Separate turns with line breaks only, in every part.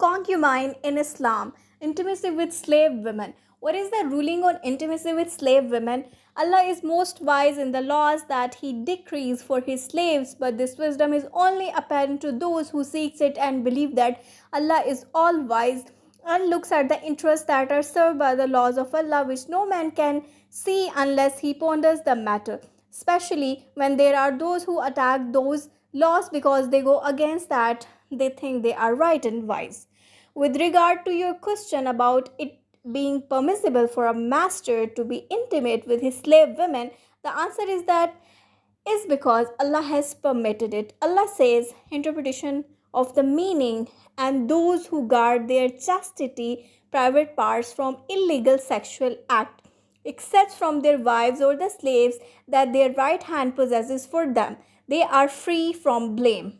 Concubine in Islam, intimacy with slave women. What is the ruling on intimacy with slave women? Allah is most wise in the laws that He decrees for His slaves, but this wisdom is only apparent to those who seek it and believe that Allah is all wise and looks at the interests that are served by the laws of Allah, which no man can see unless he ponders the matter, especially when there are those who attack those laws because they go against that they think they are right and wise. With regard to your question about it being permissible for a master to be intimate with his slave women, the answer is because Allah has permitted it. Allah says, interpretation of the meaning, and those who guard their chastity, private parts from illegal sexual act, except from their wives or the slaves that their right hand possesses for them, they are free from blame.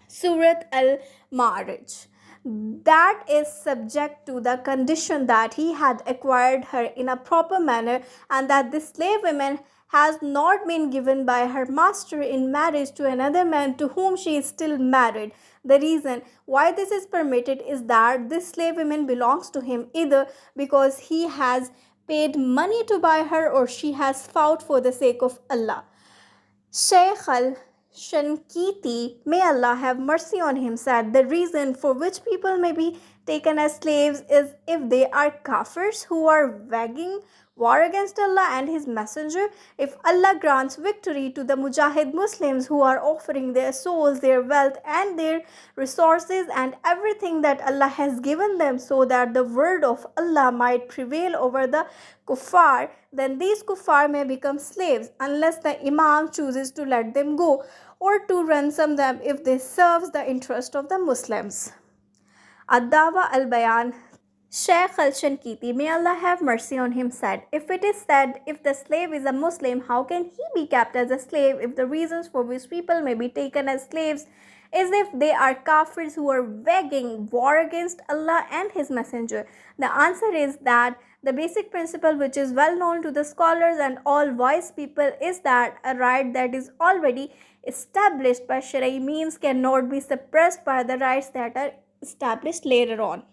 Surat al-Ma'arij. That is subject to the condition that he had acquired her in a proper manner and that this slave woman has not been given by her master in marriage to another man to whom she is still married. The reason why this is permitted is that this slave woman belongs to him either because he has paid money to buy her or she has fought for the sake of Allah. Shaykh al-Shankiti, may Allah have mercy on him, said the reason for which people may be taken as slaves is if they are kafirs who are waging war against Allah and His Messenger. If Allah grants victory to the Mujahid Muslims who are offering their souls, their wealth and their resources and everything that Allah has given them so that the word of Allah might prevail over the kuffar, then these kuffar may become slaves unless the Imam chooses to let them go or to ransom them if this serves the interest of the Muslims. Ad-Dawa al-Bayan. Shaykh al-Shankiti, may Allah have mercy on him, said, if it is said, if the slave is a Muslim, how can he be kept as a slave if the reasons for which people may be taken as slaves is if they are kafirs who are waging war against Allah and His Messenger? The answer is that the basic principle which is well known to the scholars and all wise people is that a right that is already established by Sharia means cannot be suppressed by the rights that are established later on.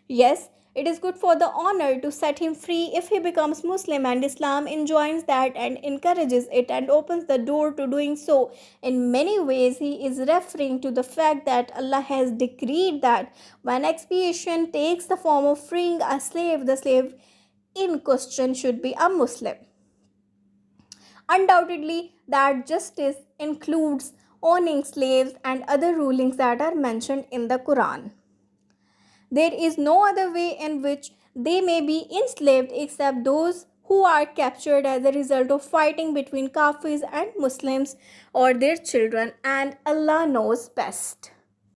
Yes, it is good for the honor to set him free if he becomes Muslim, and Islam enjoins that and encourages it and opens the door to doing so. In many ways, he is referring to the fact that Allah has decreed that when expiation takes the form of freeing a slave, the slave in question should be a Muslim. Undoubtedly, that justice includes owning slaves and other rulings that are mentioned in the Quran. There is no other way in which they may be enslaved except those who are captured as a result of fighting between Kafirs and Muslims or their children, and Allah knows best.